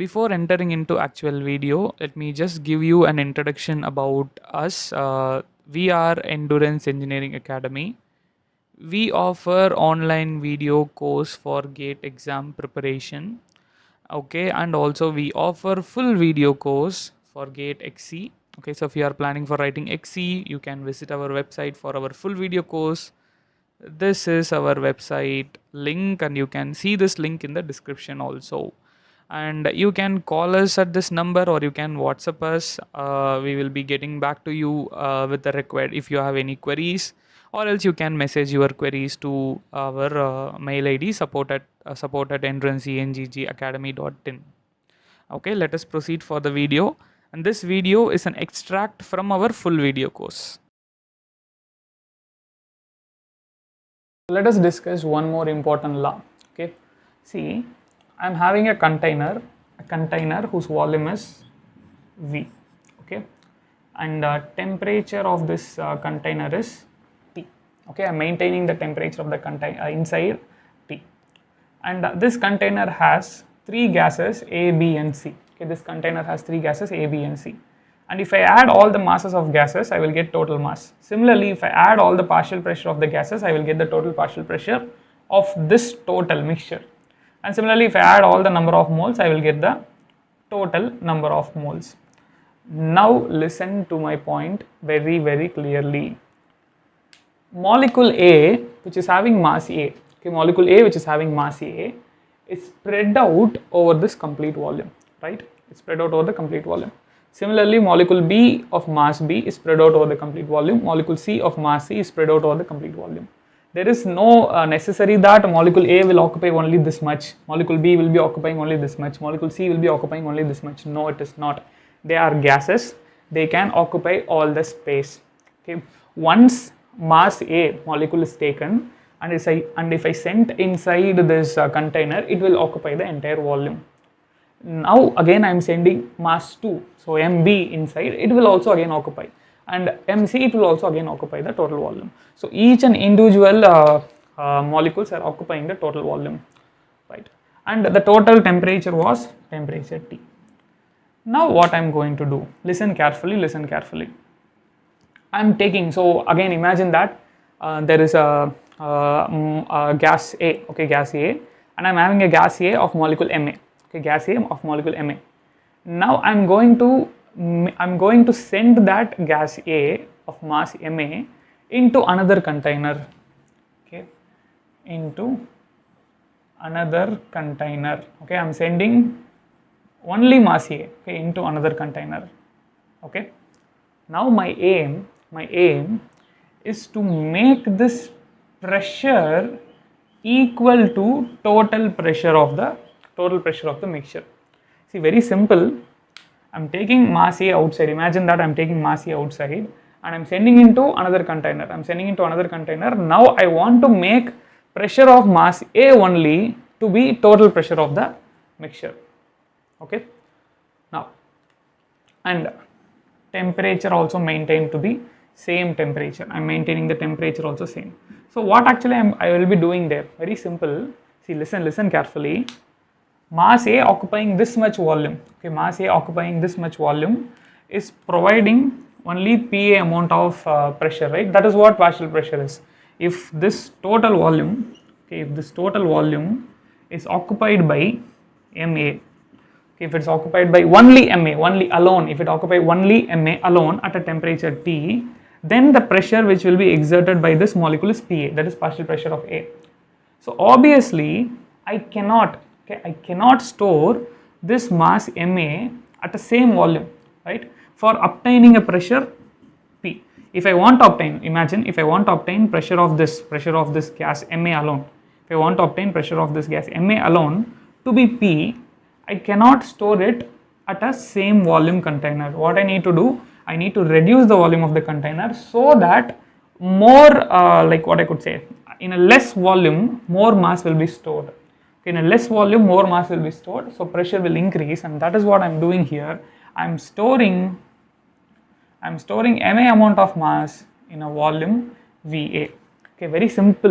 Before entering into actual video, let me just give you an introduction about us. We are Endurance Engineering Academy. We offer online video course for GATE exam preparation. Okay, and also we offer full video course for GATE XC. Okay, so if you are planning for writing XC, you can visit our website for our full video course. This is our website link, and you can see this link in the description also. And you can call us at this number, or you can WhatsApp us. We will be getting back to you with the required if you have any queries, or else you can message your queries to our mail ID support at endurancengacademy.in. Okay, let us proceed for the video. And this video is an extract from our full video course. Let us discuss one more important law. Okay, see, I'm having a container whose volume is V. Okay, and temperature of this container is T. Okay, I'm maintaining the temperature of the container inside T, and this container has three gases A, B, and C. Okay, this container has three gases A, B, and C. And if I add all the masses of gases, I will get total mass. Similarly, if I add all the partial pressure of the gases, I will get the total partial pressure of this total mixture. And similarly, if I add all the number of moles, I will get the total number of moles. Now listen to my point very clearly. Molecule A, which is having mass A, okay, molecule A which is having mass A is spread out over this complete volume, right? It's spread out over the complete volume. Similarly, molecule B of mass B is spread out over the complete volume. Molecule C of mass C is spread out over the complete volume. There is no necessary that molecule A will occupy only this much, molecule B will be occupying only this much, molecule C will be occupying only this much. No, it is not. They are gases. They can occupy all the space. Okay. Once mass A molecule is taken, and if I send inside this container, it will occupy the entire volume. Now again I am sending mass 2, so MB inside, it will also again occupy, and MC, it will also again occupy the total volume. So each and individual molecules are occupying the total volume, right? And the total temperature was temperature T. Now what I am going to do, listen carefully. I am taking, so again imagine that there is a gas A, okay, gas A, and I am having a gas A of molecule Ma. Okay, gas A of molecule Ma. Now I'm going to send that gas A of mass Ma into another container. Okay, into another container. Okay, I'm sending only mass A, okay, into another container. Okay. Now my aim is to make this pressure equal to total pressure of the mixture. See, very simple. I'm taking mass A outside. Imagine that I'm taking mass A outside and I'm sending into another container. Now I want to make pressure of mass A only to be total pressure of the mixture. Okay. Now, and temperature also maintained to be same temperature. I'm maintaining the temperature also same. So what actually I will be doing there? Very simple. See, listen carefully. Mass A occupying this much volume, okay, mass A occupying this much volume is providing only PA amount of pressure, right? That is what partial pressure is. If this total volume, okay, if this total volume is occupied by Ma, if it's occupied by only Ma, only alone, if it occupies only Ma alone at a temperature T, then the pressure which will be exerted by this molecule is Pa, that is partial pressure of A. So obviously I cannot store this mass Ma at the same volume, right, for obtaining a pressure P. If I want to obtain, imagine if I want to obtain pressure of this gas Ma alone, if I want to obtain pressure of this gas Ma alone to be P, I cannot store it at a same volume container. What I need to do, I need to reduce the volume of the container so that more, like what I could say, in a less volume, more mass will be stored. In a less volume, more mass will be stored, so pressure will increase, and that is what I am doing here. I am storing Ma amount of mass in a volume Va. Okay, very simple.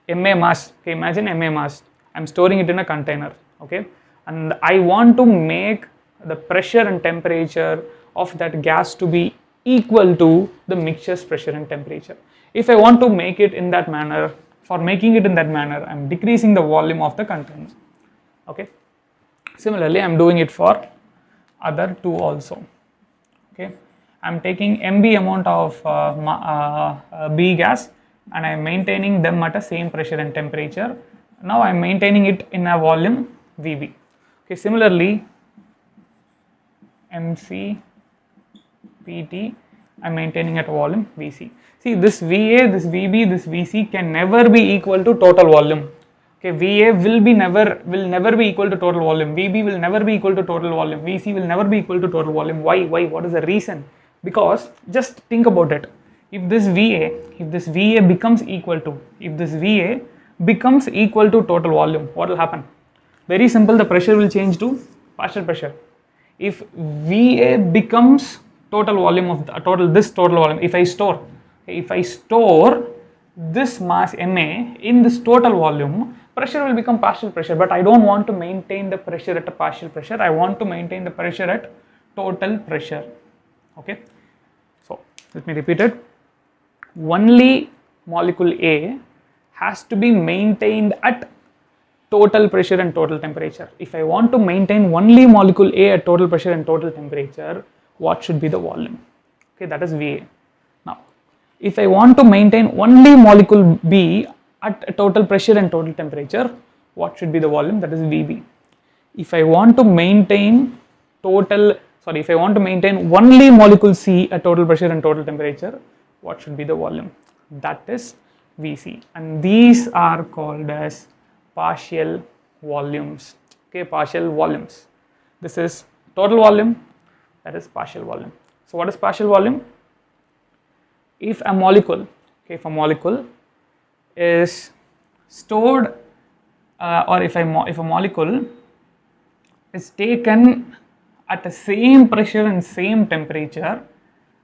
Ma mass. Okay, imagine Ma mass. I am storing it in a container. Okay, and I want to make the pressure and temperature of that gas to be equal to the mixture's pressure and temperature. If I want to make it in that manner, for making it in that manner, I am decreasing the volume of the container. Okay. Similarly, I am doing it for other two also. Okay, I am taking MB amount of B gas and I am maintaining them at a same pressure and temperature. Now I am maintaining it in a volume VB. Okay, similarly, MC, PT, I am maintaining at a volume VC. See, this VA, this VB, this VC can never be equal to total volume. Okay, VA will never be equal to total volume. VB will never be equal to total volume. VC will never be equal to total volume. Why? What is the reason? Because just think about it. If this VA becomes equal to total volume, what will happen? Very simple. The pressure will change to partial pressure. If VA becomes total volume of the total volume, if I store this mass Ma in this total volume, pressure will become partial pressure, but I don't want to maintain the pressure at a partial pressure. I want to maintain the pressure at total pressure. Okay, so let me repeat it. Only molecule A has to be maintained at total pressure and total temperature. If I want to maintain only molecule A at total pressure and total temperature, what should be the volume? Okay, that is VA. Now, if I want to maintain only molecule B at total pressure and total temperature, what should be the volume? That is VB. If I want to maintain only molecule C at total pressure and total temperature, what should be the volume? That is VC. And these are called as partial volumes. Okay, partial volumes. This is total volume, that is partial volume. So what is partial volume? If a molecule is stored or if a molecule is taken at the same pressure and same temperature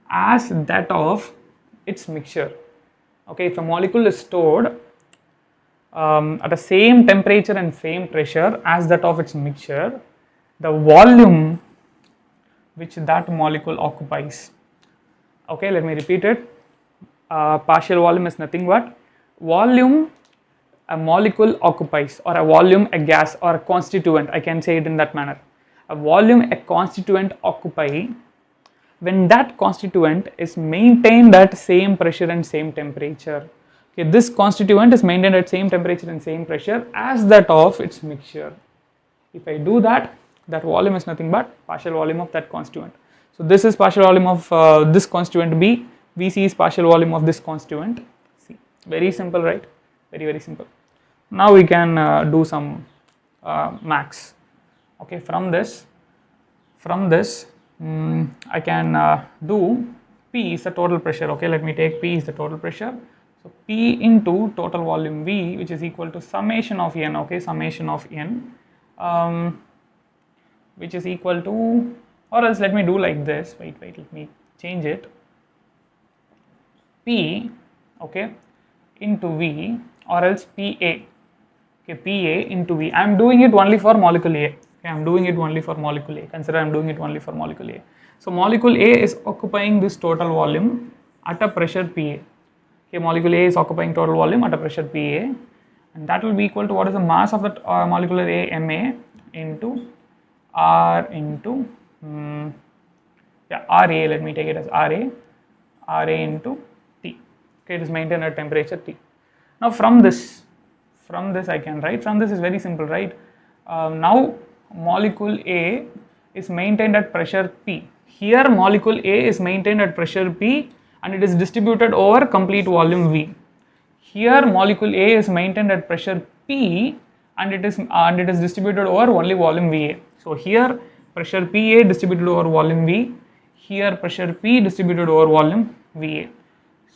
as that of its mixture. Okay, if a molecule is stored at the same temperature and same pressure as that of its mixture, the volume which that molecule occupies. Okay, let me repeat it. Partial volume is nothing but volume a molecule occupies, or a volume a gas or a constituent, I can say it in that manner. A volume a constituent occupy when that constituent is maintained at same pressure and same temperature. Okay, this constituent is maintained at same temperature and same pressure as that of its mixture. If I do that, that volume is nothing but partial volume of that constituent. So this is partial volume of this constituent B. VC is partial volume of this constituent C. Very simple, right? Very simple. Now we can do some max. Okay, from this I can do P is the total pressure. Okay, let me take P is the total pressure. So P into total volume V, which is equal to summation of N. Okay, summation of N, which is equal to, or else let me do like this. Wait, let me change it. P, okay, into V, or else PA. Okay, PA into V. I am doing it only for molecule A. Okay, I am doing it only for molecule A. Consider I am doing it only for molecule A. So molecule A is occupying this total volume at a pressure PA. Okay, molecule A is occupying total volume at a pressure PA, and that will be equal to what is the mass of that molecular A, Ma, into R into RA. Let me take it as RA into T. Okay, it is maintained at temperature T. Now from this I can write. From this is very simple, right? Now molecule A is maintained at pressure P. Here molecule A is maintained at pressure P and it is distributed over complete volume V. Here molecule A is maintained at pressure P and it is distributed over only volume VA. So here pressure PA distributed over volume V, here pressure P distributed over volume VA.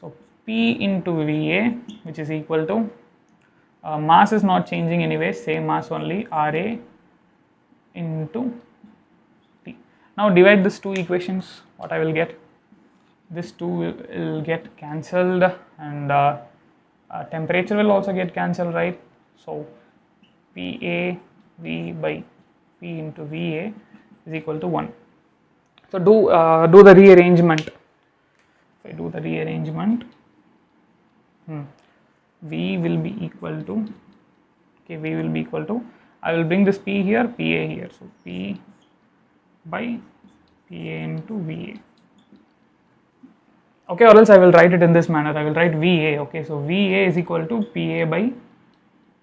So P into VA, which is equal to mass is not changing anyway, same mass only, RA into T. Now divide these two equations, what I will get? This 2 will get cancelled and temperature will also get cancelled, right? So PA V by P into VA is equal to 1. So do the rearrangement. If I do the rearrangement, V will be equal to, V will be equal to, I will bring this P here, PA here. So P by PA into VA. Okay, or else I will write it in this manner. I will write VA. Okay, so VA is equal to PA by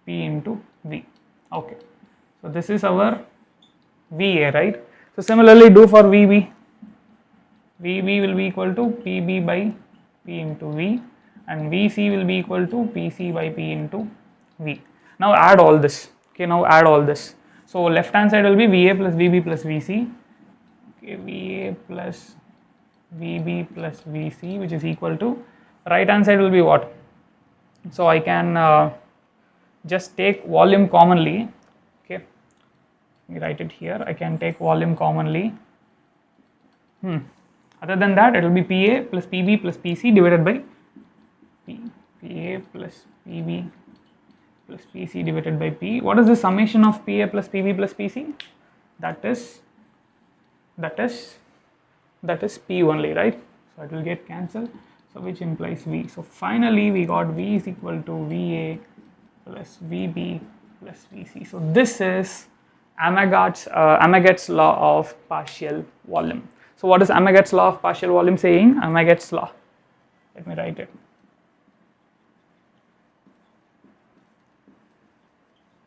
P into V. Okay, so this is our VA, right? So similarly do for VB. VB will be equal to PB by P into V, and VC will be equal to PC by P into V. Now add all this. Okay, now add all this. So left hand side will be VA plus VB plus VC. Okay, VA plus VB plus VC, which is equal to, right hand side will be what? So I can just take volume commonly. Okay, let me write it here. I can take volume commonly. Other than that, it will be PA plus PB plus PC divided by PA plus PB plus PC divided by P. What is the summation of PA plus PB plus PC? That is P only, right? So it will get cancelled. So which implies V. So finally we got V is equal to VA plus VB plus VC. So this is Amagat's law of partial volume. So what is Amagat's law of partial volume saying? Amagat's law. Let me write it.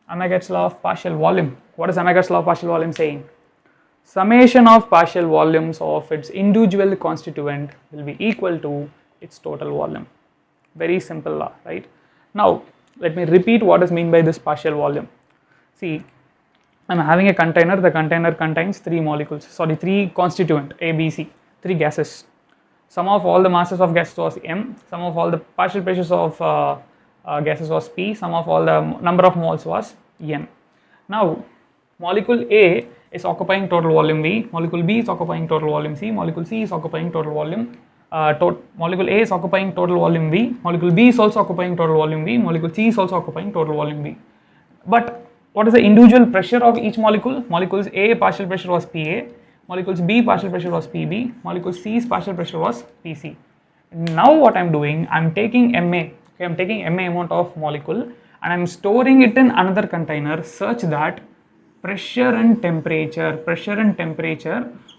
Amagat's law of partial volume. What is Amagat's law of partial volume saying? Summation of partial volumes of its individual constituent will be equal to its total volume. Very simple law, right? Now let me repeat what is meant by this partial volume. See, I am having a container. The container contains three constituent A, B, C, three gases. Sum of all the masses of gases was M. Sum of all the partial pressures of gases was P. Sum of all the number of moles was N. Now molecule A is occupying total volume V. Molecule B is occupying total volume C. Molecule C is occupying total volume. Molecule A is occupying total volume V. Molecule B is also occupying total volume V. Molecule C is also occupying total volume V. But what is the individual pressure of each molecule? Molecules A partial pressure was PA. Molecules B partial pressure was PB. Molecule C's partial pressure was PC. Now what I am doing, I am taking MA. Okay, I am taking MA amount of molecule and I am storing it in another container such that pressure and temperature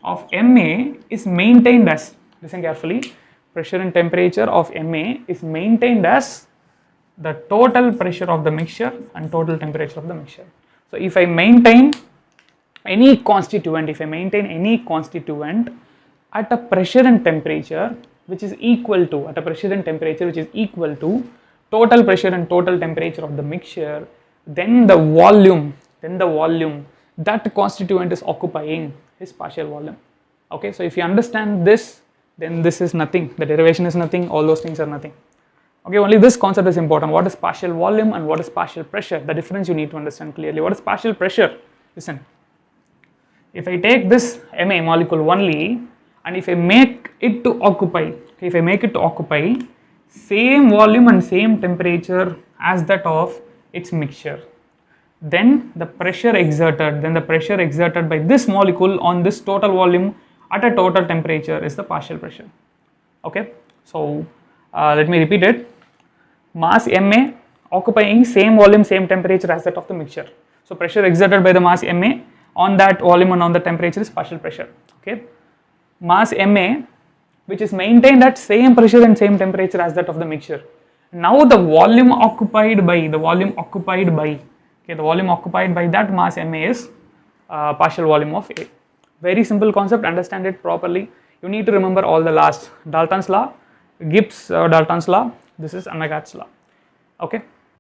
of MA is maintained as, listen carefully, pressure and temperature of MA is maintained as the total pressure of the mixture and total temperature of the mixture. So if I maintain any constituent, at a pressure and temperature which is equal to, total pressure and total temperature of the mixture, then the volume that constituent is occupying is partial volume. Okay, so if you understand this, then this is nothing, the derivation is nothing, all those things are nothing. Okay, only this concept is important. What is partial volume and what is partial pressure? The difference you need to understand clearly. What is partial pressure? Listen, if I take this Ma molecule only and if I make it to occupy, same volume and same temperature as that of its mixture, then the pressure exerted by this molecule on this total volume at a total temperature is the partial pressure. Okay, so let me repeat it. Mass Ma occupying same volume, same temperature as that of the mixture. So pressure exerted by the mass Ma on that volume and on the temperature is partial pressure. Okay, mass Ma which is maintained at same pressure and same temperature as that of the mixture. Now the volume occupied by that mass Ma is partial volume of A. Very simple concept, understand it properly. You need to remember all the last. Dalton's law, Gibbs Dalton's law, this is Amagat's law. Okay.